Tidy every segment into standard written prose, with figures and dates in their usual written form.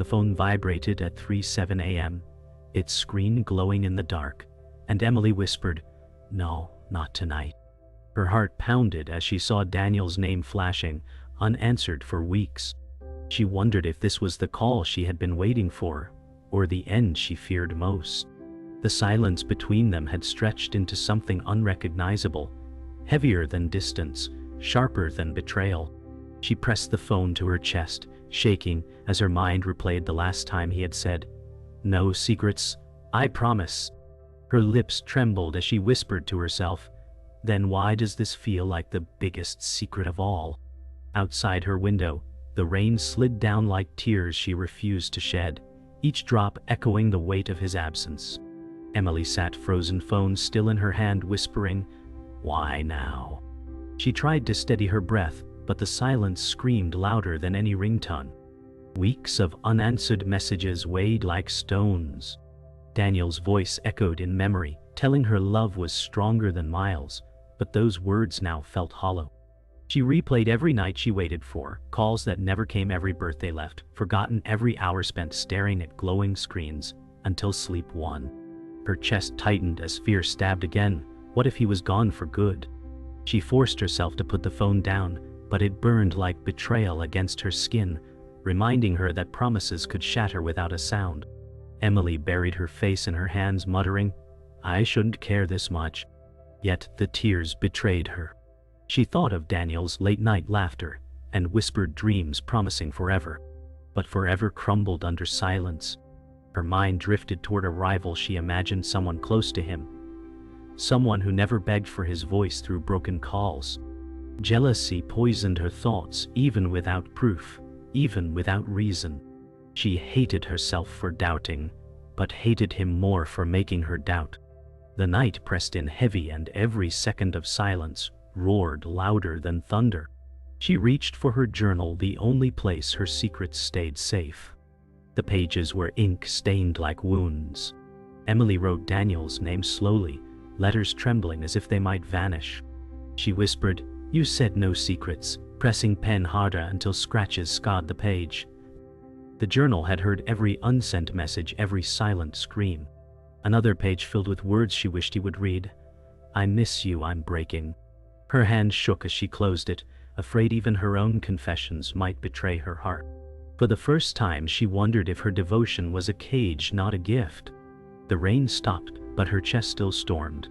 The phone vibrated at 3:07 a.m., its screen glowing in the dark, and Emily whispered, "No, not tonight." Her heart pounded as she saw Daniel's name flashing, unanswered for weeks. She wondered if this was the call she had been waiting for, or the end she feared most. The silence between them had stretched into something unrecognizable, heavier than distance, sharper than betrayal. She pressed the phone to her chest, shaking as her mind replayed the last time he had said, "No secrets, I promise." Her lips trembled as she whispered to herself, "Then why does this feel like the biggest secret of all?" Outside her window, the rain slid down like tears she refused to shed, each drop echoing the weight of his absence. Emily sat frozen, phone still in her hand, whispering, "Why now?" She tried to steady her breath, but the silence screamed louder than any ringtone. Weeks of unanswered messages weighed like stones. Daniel's voice echoed in memory, telling her love was stronger than miles, but those words now felt hollow. She replayed every night she waited for, calls that never came, every birthday left, forgotten, every hour spent staring at glowing screens, until sleep won. Her chest tightened as fear stabbed again. What if he was gone for good? She forced herself to put the phone down, but it burned like betrayal against her skin, reminding her that promises could shatter without a sound. Emily buried her face in her hands, muttering, "I shouldn't care this much." Yet the tears betrayed her. She thought of Daniel's late-night laughter and whispered dreams promising forever. But forever crumbled under silence. Her mind drifted toward a rival she imagined, someone close to him, someone who never begged for his voice through broken calls. Jealousy poisoned her thoughts, even without proof, even without reason. She hated herself for doubting, but hated him more for making her doubt. The night pressed in heavy, and every second of silence roared louder than thunder. She reached for her journal, the only place her secrets stayed safe. The pages were ink-stained like wounds. Emily wrote Daniel's name slowly, letters trembling as if they might vanish. She whispered, "You said no secrets," pressing pen harder until scratches scarred the page. The journal had heard every unsent message, every silent scream. Another page filled with words she wished he would read. "I miss you, I'm breaking." Her hand shook as she closed it, afraid even her own confessions might betray her heart. For the first time she wondered if her devotion was a cage, not a gift. The rain stopped, but her chest still stormed.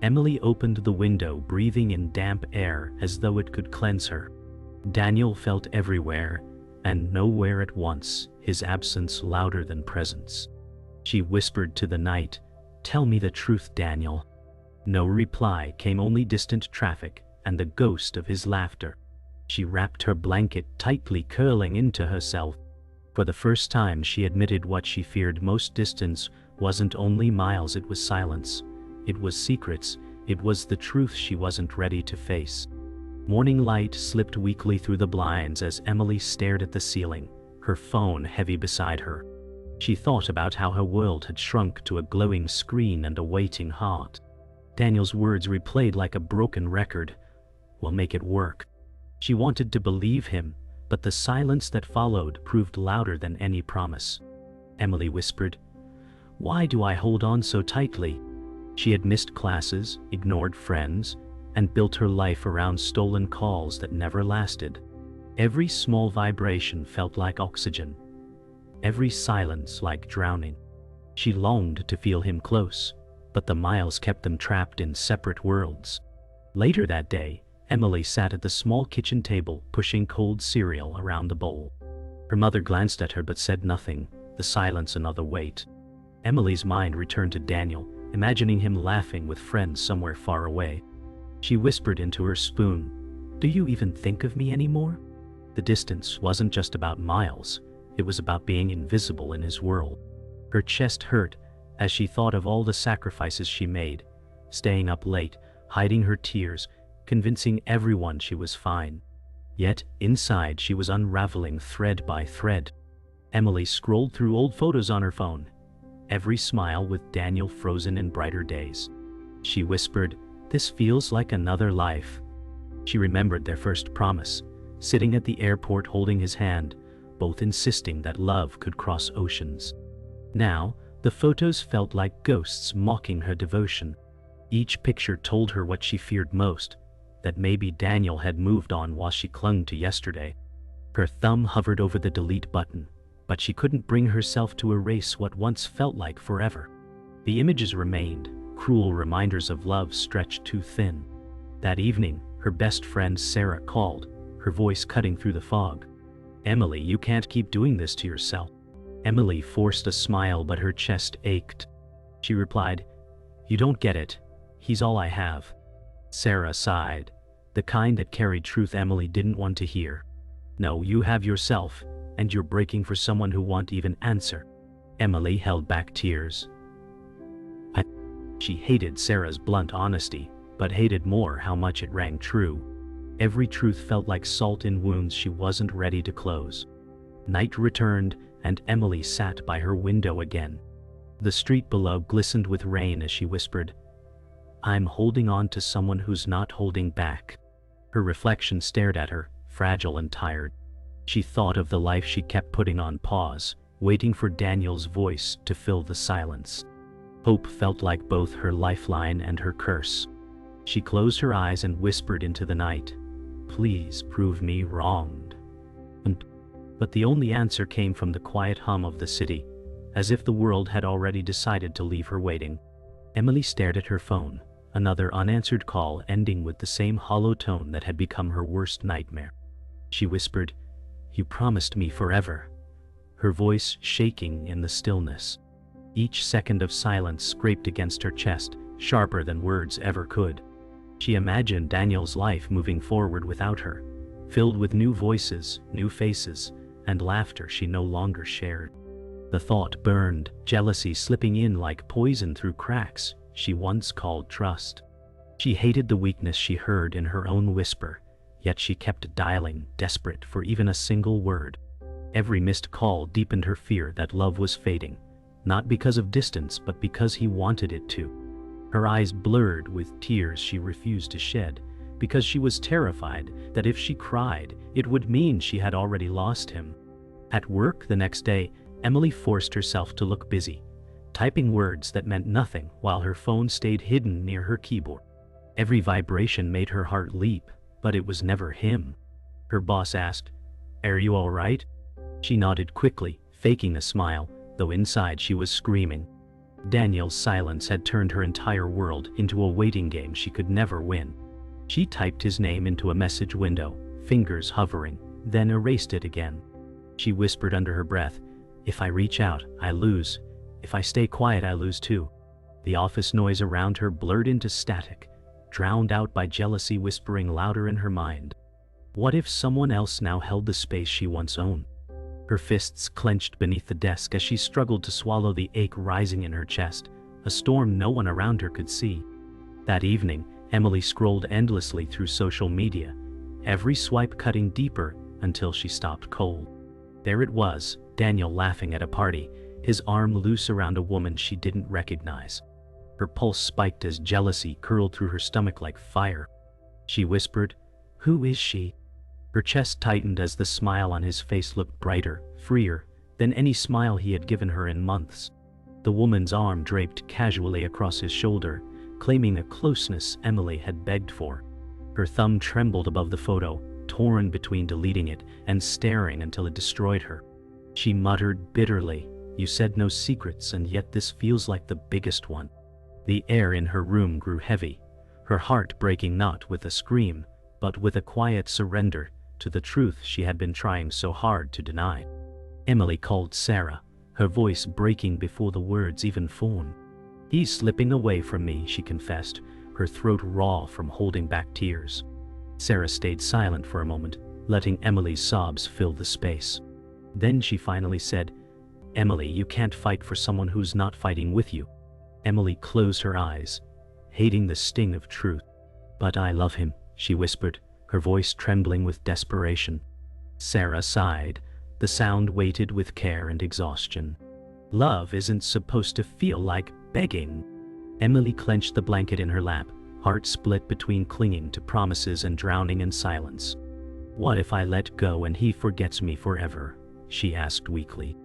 Emily opened the window, breathing in damp air as though it could cleanse her. Daniel felt everywhere, and nowhere at once, his absence louder than presence. She whispered to the night, "Tell me the truth, Daniel." No reply came, only distant traffic and the ghost of his laughter. She wrapped her blanket tightly, curling into herself. For the first time she admitted what she feared most. Distance wasn't only miles, it was silence. It was secrets, it was the truth she wasn't ready to face. Morning light slipped weakly through the blinds as Emily stared at the ceiling, her phone heavy beside her. She thought about how her world had shrunk to a glowing screen and a waiting heart. Daniel's words replayed like a broken record. "We'll make it work." She wanted to believe him, but the silence that followed proved louder than any promise. Emily whispered, "Why do I hold on so tightly?" She had missed classes, ignored friends, and built her life around stolen calls that never lasted. Every small vibration felt like oxygen, every silence like drowning. She longed to feel him close, but the miles kept them trapped in separate worlds. Later that day, Emily sat at the small kitchen table, pushing cold cereal around the bowl. Her mother glanced at her but said nothing, the silence another weight. Emily's mind returned to Daniel, imagining him laughing with friends somewhere far away. She whispered into her spoon, "Do you even think of me anymore?" The distance wasn't just about miles, it was about being invisible in his world. Her chest hurt as she thought of all the sacrifices she made, staying up late, hiding her tears, convincing everyone she was fine. Yet, inside she was unraveling thread by thread. Emily scrolled through old photos on her phone, every smile with Daniel frozen in brighter days. She whispered, "This feels like another life." She remembered their first promise, sitting at the airport holding his hand, both insisting that love could cross oceans. Now, the photos felt like ghosts mocking her devotion. Each picture told her what she feared most, that maybe Daniel had moved on while she clung to yesterday. Her thumb hovered over the delete button, but she couldn't bring herself to erase what once felt like forever. The images remained, cruel reminders of love stretched too thin. That evening, her best friend Sarah called, her voice cutting through the fog. "Emily, you can't keep doing this to yourself." Emily forced a smile, but her chest ached. She replied, "You don't get it. He's all I have." Sarah sighed, the kind that carried truth Emily didn't want to hear. "No, you have yourself, and you're breaking for someone who won't even answer." Emily held back tears. She hated Sarah's blunt honesty, but hated more how much it rang true. Every truth felt like salt in wounds she wasn't ready to close. Night returned, and Emily sat by her window again. The street below glistened with rain as she whispered, "I'm holding on to someone who's not holding back." Her reflection stared at her, fragile and tired. She thought of the life she kept putting on pause, waiting for Daniel's voice to fill the silence. Hope felt like both her lifeline and her curse. She closed her eyes and whispered into the night, "Please prove me wronged." But the only answer came from the quiet hum of the city, as if the world had already decided to leave her waiting. Emily stared at her phone, another unanswered call ending with the same hollow tone that had become her worst nightmare. She whispered, "You promised me forever," her voice shaking in the stillness. Each second of silence scraped against her chest, sharper than words ever could. She imagined Daniel's life moving forward without her, filled with new voices, new faces, and laughter she no longer shared. The thought burned, jealousy slipping in like poison through cracks she once called trust. She hated the weakness she heard in her own whisper, yet she kept dialing, desperate for even a single word. Every missed call deepened her fear that love was fading, not because of distance but because he wanted it to. Her eyes blurred with tears she refused to shed, because she was terrified that if she cried, it would mean she had already lost him. At work the next day, Emily forced herself to look busy, typing words that meant nothing while her phone stayed hidden near her keyboard. Every vibration made her heart leap, but it was never him. Her boss asked, "Are you all right?" She nodded quickly, faking a smile, though inside she was screaming. Daniel's silence had turned her entire world into a waiting game she could never win. She typed his name into a message window, fingers hovering, then erased it again. She whispered under her breath, "If I reach out, I lose. If I stay quiet, I lose too." The office noise around her blurred into static, drowned out by jealousy whispering louder in her mind. What if someone else now held the space she once owned? Her fists clenched beneath the desk as she struggled to swallow the ache rising in her chest, a storm no one around her could see. That evening, Emily scrolled endlessly through social media, every swipe cutting deeper until she stopped cold. There it was, Daniel laughing at a party, his arm loose around a woman she didn't recognize. Her pulse spiked as jealousy curled through her stomach like fire. She whispered, "Who is she?" Her chest tightened as the smile on his face looked brighter, freer, than any smile he had given her in months. The woman's arm draped casually across his shoulder, claiming a closeness Emily had begged for. Her thumb trembled above the photo, torn between deleting it and staring until it destroyed her. She muttered bitterly, "You said no secrets, and yet this feels like the biggest one." The air in her room grew heavy, her heart breaking not with a scream, but with a quiet surrender to the truth she had been trying so hard to deny. Emily called Sarah, her voice breaking before the words even formed. "He's slipping away from me," she confessed, her throat raw from holding back tears. Sarah stayed silent for a moment, letting Emily's sobs fill the space. Then she finally said, "Emily, you can't fight for someone who's not fighting with you." Emily closed her eyes, hating the sting of truth. "But I love him," she whispered, her voice trembling with desperation. Sarah sighed, the sound weighted with care and exhaustion. "Love isn't supposed to feel like begging." Emily clenched the blanket in her lap, heart split between clinging to promises and drowning in silence. "What if I let go and he forgets me forever?" she asked weakly.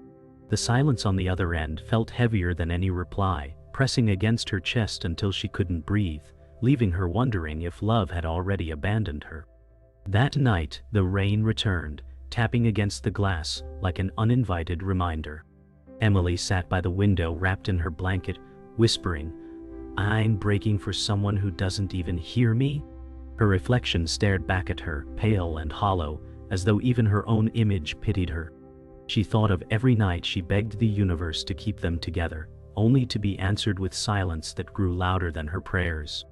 The silence on the other end felt heavier than any reply, pressing against her chest until she couldn't breathe, leaving her wondering if love had already abandoned her. That night, the rain returned, tapping against the glass like an uninvited reminder. Emily sat by the window wrapped in her blanket, whispering, "I'm breaking for someone who doesn't even hear me?" Her reflection stared back at her, pale and hollow, as though even her own image pitied her. She thought of every night she begged the universe to keep them together, only to be answered with silence that grew louder than her prayers.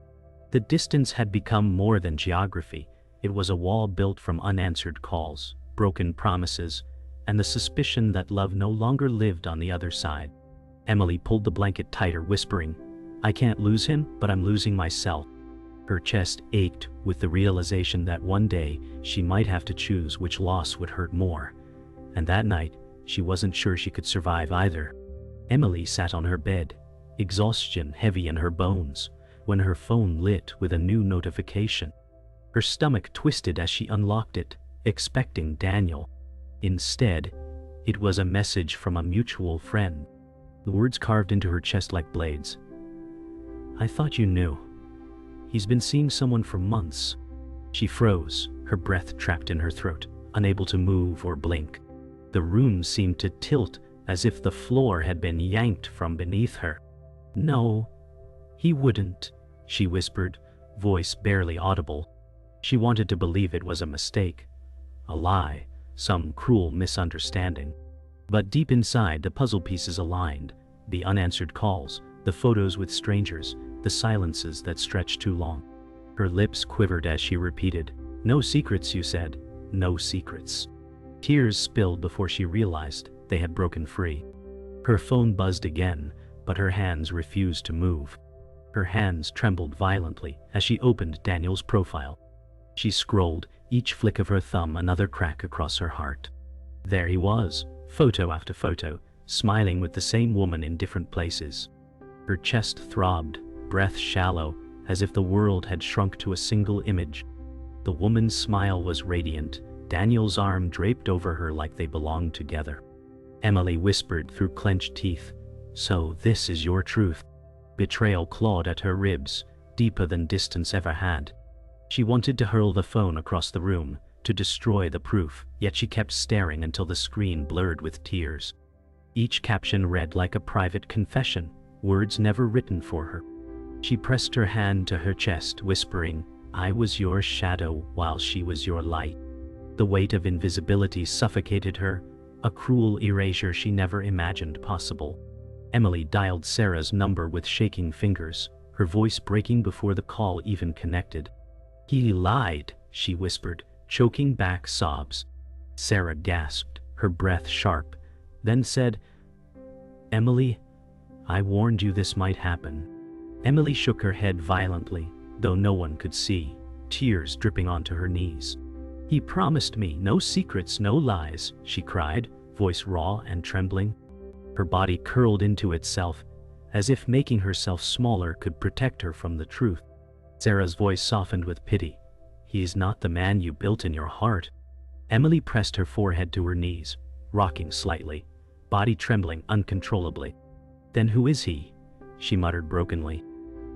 The distance had become more than geography. It was a wall built from unanswered calls, broken promises, and the suspicion that love no longer lived on the other side. Emily pulled the blanket tighter, whispering, "I can't lose him, but I'm losing myself." Her chest ached with the realization that one day she might have to choose which loss would hurt more. And that night, she wasn't sure she could survive either. Emily sat on her bed, exhaustion heavy in her bones, when her phone lit with a new notification. Her stomach twisted as she unlocked it, expecting Daniel. Instead, it was a message from a mutual friend. The words carved into her chest like blades. "I thought you knew. He's been seeing someone for months." She froze, her breath trapped in her throat, unable to move or blink. The room seemed to tilt as if the floor had been yanked from beneath her. "No, he wouldn't," she whispered, voice barely audible. She wanted to believe it was a mistake, a lie, some cruel misunderstanding. But deep inside, the puzzle pieces aligned, the unanswered calls, the photos with strangers, the silences that stretched too long. Her lips quivered as she repeated, "No secrets, you said, no secrets." Tears spilled before she realized they had broken free. Her phone buzzed again, but her hands refused to move. Her hands trembled violently as she opened Daniel's profile. She scrolled, each flick of her thumb another crack across her heart. There he was, photo after photo, smiling with the same woman in different places. Her chest throbbed, breath shallow, as if the world had shrunk to a single image. The woman's smile was radiant, Daniel's arm draped over her like they belonged together. Emily whispered through clenched teeth, "So this is your truth." Betrayal clawed at her ribs, deeper than distance ever had. She wanted to hurl the phone across the room, to destroy the proof, yet she kept staring until the screen blurred with tears. Each caption read like a private confession, words never written for her. She pressed her hand to her chest, whispering, "I was your shadow while she was your light." The weight of invisibility suffocated her, a cruel erasure she never imagined possible. Emily dialed Sarah's number with shaking fingers, her voice breaking before the call even connected. "He lied," she whispered, choking back sobs. Sarah gasped, her breath sharp, then said, "Emily, I warned you this might happen." Emily shook her head violently, though no one could see, tears dripping onto her knees. "He promised me no secrets, no lies," she cried, voice raw and trembling. Her body curled into itself, as if making herself smaller could protect her from the truth. Sarah's voice softened with pity. "He's not the man you built in your heart." Emily pressed her forehead to her knees, rocking slightly, body trembling uncontrollably. "Then who is he?" she muttered brokenly.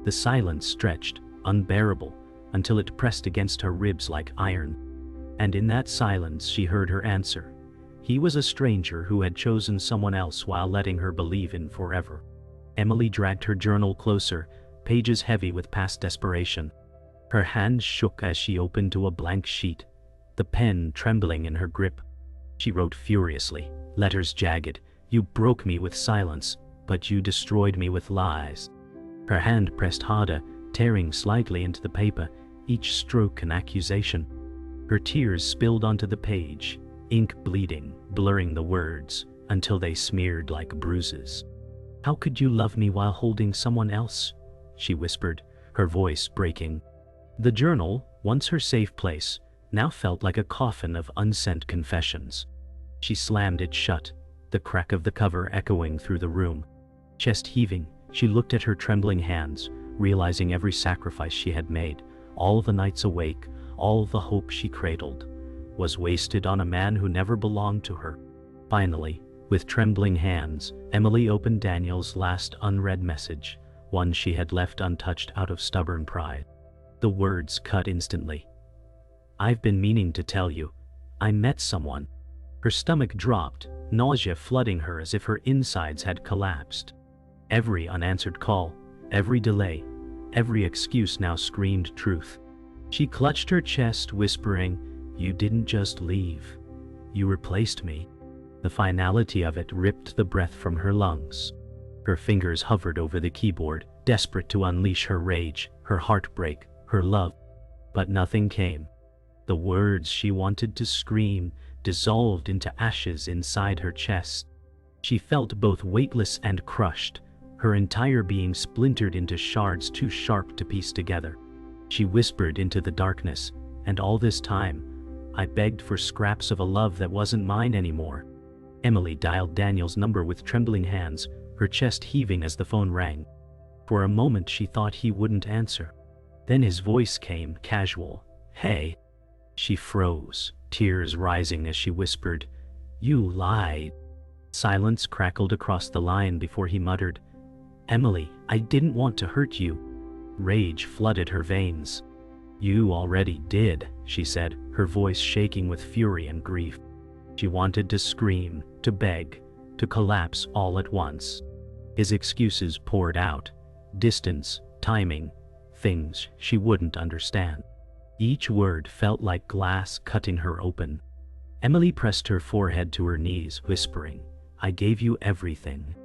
The silence stretched, unbearable, until it pressed against her ribs like iron. And in that silence she heard her answer. He was a stranger who had chosen someone else while letting her believe in forever. Emily dragged her journal closer, pages heavy with past desperation. Her hands shook as she opened to a blank sheet, the pen trembling in her grip. She wrote furiously, letters jagged, "You broke me with silence, but you destroyed me with lies." Her hand pressed harder, tearing slightly into the paper, each stroke an accusation. Her tears spilled onto the page, ink bleeding, blurring the words, until they smeared like bruises. "How could you love me while holding someone else?" she whispered, her voice breaking. The journal, once her safe place, now felt like a coffin of unsent confessions. She slammed it shut, the crack of the cover echoing through the room. Chest heaving, she looked at her trembling hands, realizing every sacrifice she had made, all the nights awake, all the hope she cradled, was wasted on a man who never belonged to her. Finally, with trembling hands, Emily opened Daniel's last unread message, one she had left untouched out of stubborn pride. The words cut instantly. "I've been meaning to tell you. I met someone." Her stomach dropped, nausea flooding her as if her insides had collapsed. Every unanswered call, every delay, every excuse now screamed truth. She clutched her chest, whispering, "You didn't just leave. You replaced me." The finality of it ripped the breath from her lungs. Her fingers hovered over the keyboard, desperate to unleash her rage, her heartbreak, her love. But nothing came. The words she wanted to scream dissolved into ashes inside her chest. She felt both weightless and crushed, her entire being splintered into shards too sharp to piece together. She whispered into the darkness, "And all this time, I begged for scraps of a love that wasn't mine anymore." Emily dialed Daniel's number with trembling hands, her chest heaving as the phone rang. For a moment she thought he wouldn't answer. Then his voice came, casual. "Hey." She froze, tears rising as she whispered, "You lied." Silence crackled across the line before he muttered, "Emily, I didn't want to hurt you." Rage flooded her veins. "You already did," she said, her voice shaking with fury and grief. She wanted to scream, to beg, to collapse all at once. His excuses poured out. Distance, timing, things she wouldn't understand. Each word felt like glass cutting her open. Emily pressed her forehead to her knees, whispering, "I gave you everything."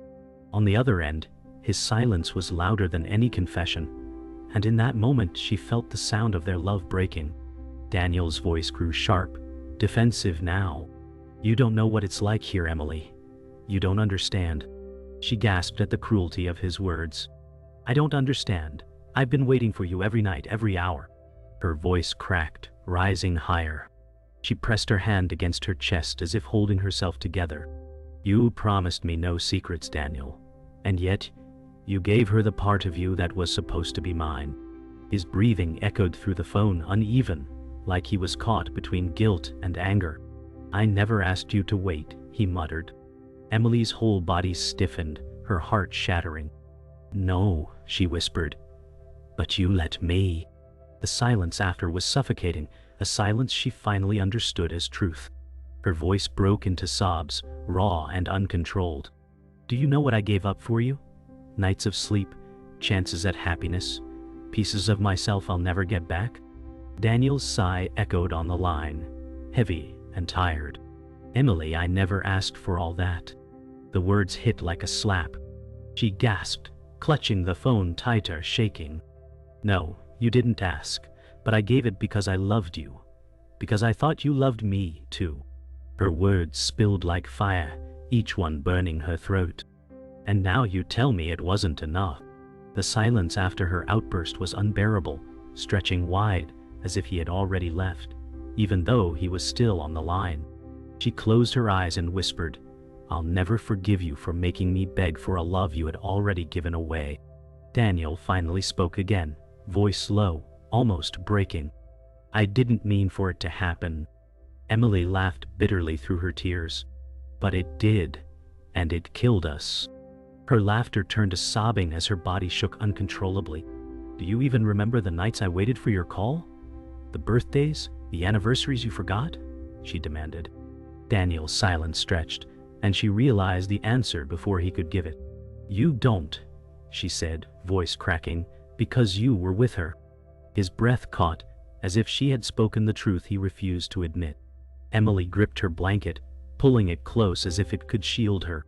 On the other end, his silence was louder than any confession, and in that moment she felt the sound of their love breaking. Daniel's voice grew sharp, defensive now. "You don't know what it's like here, Emily. You don't understand." She gasped at the cruelty of his words. "I don't understand. I've been waiting for you every night, every hour." Her voice cracked, rising higher. She pressed her hand against her chest as if holding herself together. "You promised me no secrets, Daniel. And yet, you gave her the part of you that was supposed to be mine." His breathing echoed through the phone, uneven, like he was caught between guilt and anger. "I never asked you to wait," he muttered. Emily's whole body stiffened, her heart shattering. "No," she whispered. "But you let me." The silence after was suffocating, a silence she finally understood as truth. Her voice broke into sobs, raw and uncontrolled. "Do you know what I gave up for you? Nights of sleep, chances at happiness, pieces of myself I'll never get back?" Daniel's sigh echoed on the line, heavy and tired. "Emily, I never asked for all that." The words hit like a slap. She gasped, clutching the phone tighter, shaking. "No, you didn't ask, but I gave it because I loved you. Because I thought you loved me, too." Her words spilled like fire, each one burning her throat. "And now you tell me it wasn't enough." The silence after her outburst was unbearable, stretching wide, as if he had already left, even though he was still on the line. She closed her eyes and whispered, "I'll never forgive you for making me beg for a love you had already given away." Daniel finally spoke again, voice low, almost breaking. "I didn't mean for it to happen." Emily laughed bitterly through her tears. "But it did, and it killed us." Her laughter turned to sobbing as her body shook uncontrollably. "Do you even remember the nights I waited for your call? The birthdays, the anniversaries you forgot?" she demanded. Daniel's silence stretched, and she realized the answer before he could give it. "You don't," she said, voice cracking, "because you were with her." His breath caught, as if she had spoken the truth he refused to admit. Emily gripped her blanket, pulling it close as if it could shield her.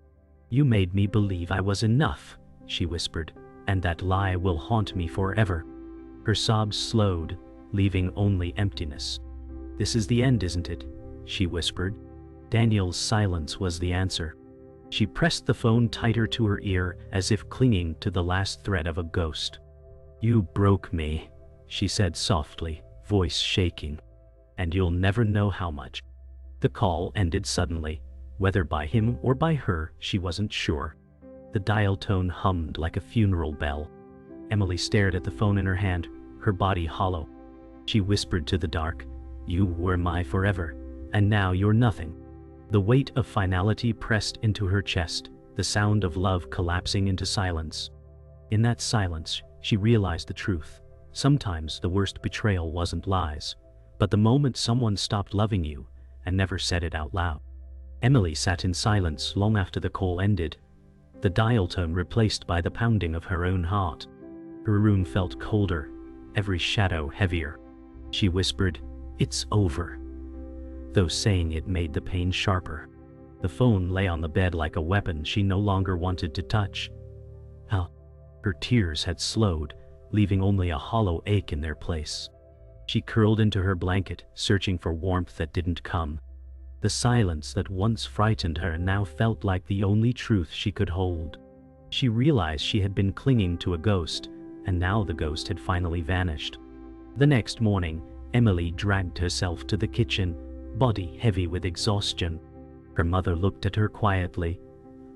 "You made me believe I was enough," she whispered, "and that lie will haunt me forever." Her sobs slowed, leaving only emptiness. "This is the end, isn't it?" she whispered. Daniel's silence was the answer. She pressed the phone tighter to her ear as if clinging to the last thread of a ghost. "You broke me," she said softly, voice shaking. "And you'll never know how much." The call ended suddenly, whether by him or by her, she wasn't sure. The dial tone hummed like a funeral bell. Emily stared at the phone in her hand, her body hollow. She whispered to the dark, "You were my forever, and now you're nothing." The weight of finality pressed into her chest, the sound of love collapsing into silence. In that silence, she realized the truth. Sometimes the worst betrayal wasn't lies, but the moment someone stopped loving you and never said it out loud. Emily sat in silence long after the call ended, the dial tone replaced by the pounding of her own heart. Her room felt colder, every shadow heavier. She whispered, "It's over," though saying it made the pain sharper. The phone lay on the bed like a weapon she no longer wanted to touch. Her tears had slowed, leaving only a hollow ache in their place. She curled into her blanket, searching for warmth that didn't come. The silence that once frightened her now felt like the only truth she could hold. She realized she had been clinging to a ghost, and now the ghost had finally vanished. The next morning, Emily dragged herself to the kitchen, body heavy with exhaustion. Her mother looked at her quietly,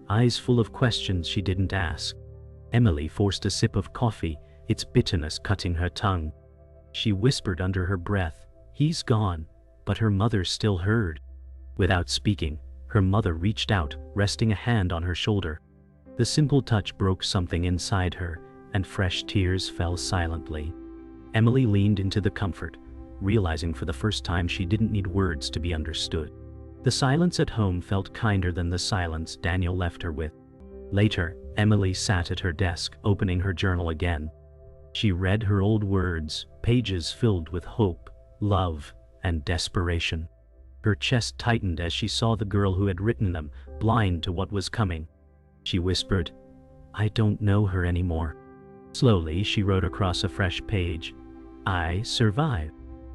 eyes full of questions she didn't ask. Emily forced a sip of coffee, its bitterness cutting her tongue. She whispered under her breath, "He's gone," but her mother still heard. Without speaking, her mother reached out, resting a hand on her shoulder. The simple touch broke something inside her, and fresh tears fell silently. Emily leaned into the comfort, realizing for the first time she didn't need words to be understood. The silence at home felt kinder than the silence Daniel left her with. Later, Emily sat at her desk, opening her journal again. She read her old words, pages filled with hope, love, and desperation. Her chest tightened as she saw the girl who had written them, blind to what was coming. She whispered, "I don't know her anymore." Slowly, she wrote across a fresh page, "I survived."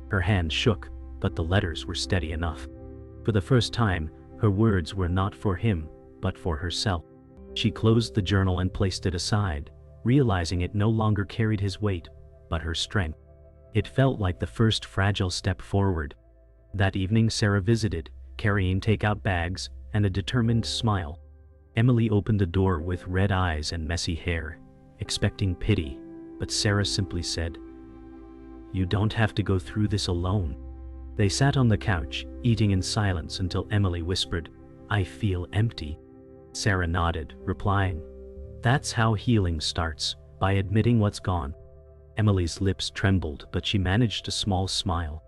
Her hand shook, but the letters were steady enough. For the first time, her words were not for him, but for herself. She closed the journal and placed it aside, realizing it no longer carried his weight, but her strength. It felt like the first fragile step forward. That evening Sarah visited, carrying takeout bags and a determined smile. Emily opened the door with red eyes and messy hair, expecting pity, but Sarah simply said, "You don't have to go through this alone." They sat on the couch, eating in silence until Emily whispered, "I feel empty." Sarah nodded, replying, "That's how healing starts, by admitting what's gone." Emily's lips trembled, but she managed a small smile.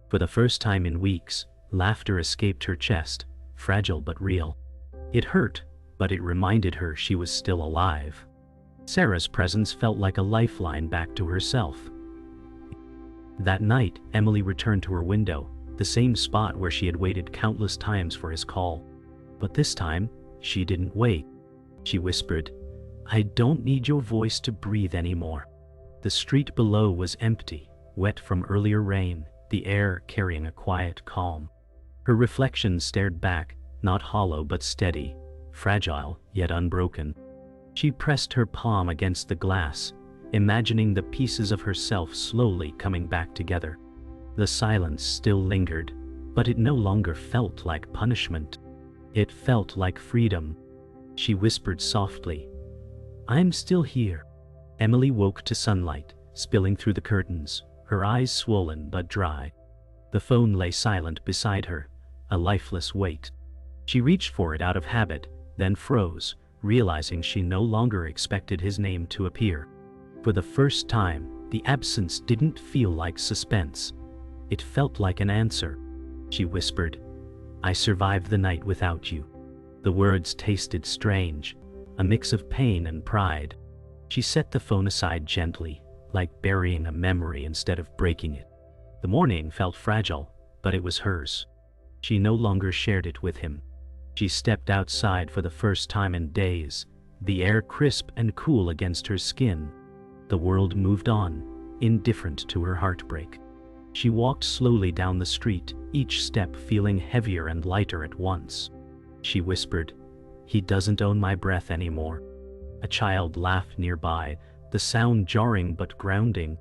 For the first time in weeks, laughter escaped her chest, fragile but real. It hurt, but it reminded her she was still alive. Sarah's presence felt like a lifeline back to herself. That night, Emily returned to her window, the same spot where she had waited countless times for his call. But this time, she didn't wait. She whispered, "I don't need your voice to breathe anymore." The street below was empty, wet from earlier rain, the air carrying a quiet calm. Her reflection stared back, not hollow but steady, fragile yet unbroken. She pressed her palm against the glass, imagining the pieces of herself slowly coming back together. The silence still lingered, but it no longer felt like punishment. It felt like freedom. She whispered softly, "I'm still here." Emily woke to sunlight, spilling through the curtains, her eyes swollen but dry. The phone lay silent beside her, a lifeless weight. She reached for it out of habit, then froze, realizing she no longer expected his name to appear. For the first time, the absence didn't feel like suspense. It felt like an answer. She whispered, "I survived the night without you." The words tasted strange, a mix of pain and pride. She set the phone aside gently, like burying a memory instead of breaking it. The morning felt fragile, but it was hers. She no longer shared it with him. She stepped outside for the first time in days, the air crisp and cool against her skin. The world moved on, indifferent to her heartbreak. She walked slowly down the street, each step feeling heavier and lighter at once. She whispered, "He doesn't own my breath anymore." A child laughed nearby, the sound jarring but grounding.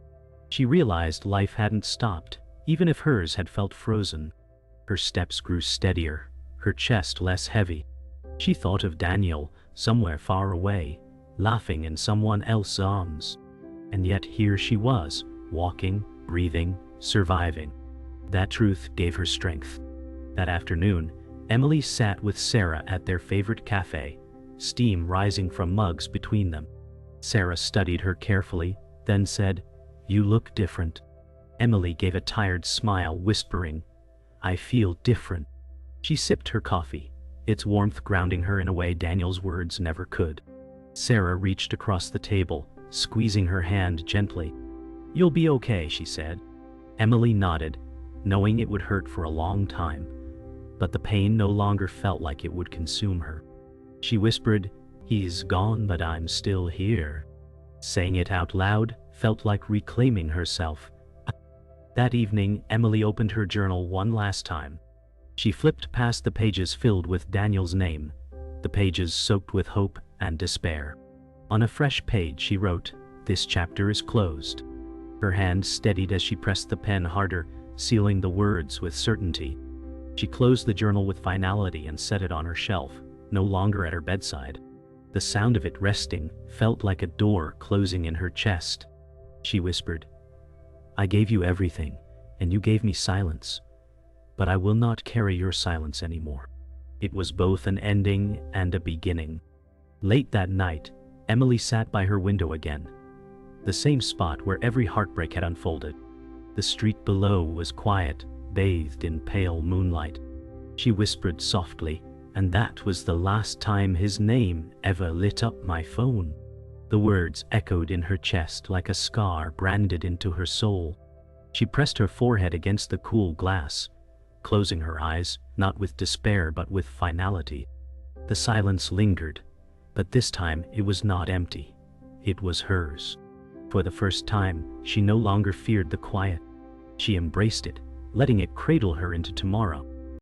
She realized life hadn't stopped, even if hers had felt frozen. Her steps grew steadier, her chest less heavy. She thought of Daniel, somewhere far away, laughing in someone else's arms. And yet here she was, walking, breathing, surviving. That truth gave her strength. That afternoon, Emily sat with Sarah at their favorite cafe, steam rising from mugs between them. Sarah studied her carefully, then said, "You look different." Emily gave a tired smile, whispering, "I feel different." She sipped her coffee, its warmth grounding her in a way Daniel's words never could. Sarah reached across the table, squeezing her hand gently. "You'll be okay," she said. Emily nodded, knowing it would hurt for a long time, but the pain no longer felt like it would consume her. She whispered, "He's gone, but I'm still here." Saying it out loud felt like reclaiming herself. That evening, Emily opened her journal one last time. She flipped past the pages filled with Daniel's name, the pages soaked with hope and despair. On a fresh page she wrote, "This chapter is closed." Her hand steadied as she pressed the pen harder, sealing the words with certainty. She closed the journal with finality and set it on her shelf, no longer at her bedside. The sound of it resting felt like a door closing in her chest. She whispered, "I gave you everything, and you gave me silence. But I will not carry your silence anymore." It was both an ending and a beginning. Late that night, Emily sat by her window again, the same spot where every heartbreak had unfolded. The street below was quiet, bathed in pale moonlight. She whispered softly, "And that was the last time his name ever lit up my phone." The words echoed in her chest like a scar branded into her soul. She pressed her forehead against the cool glass, closing her eyes, not with despair but with finality. The silence lingered, but this time it was not empty. It was hers. For the first time, she no longer feared the quiet. She embraced it, letting it cradle her into tomorrow.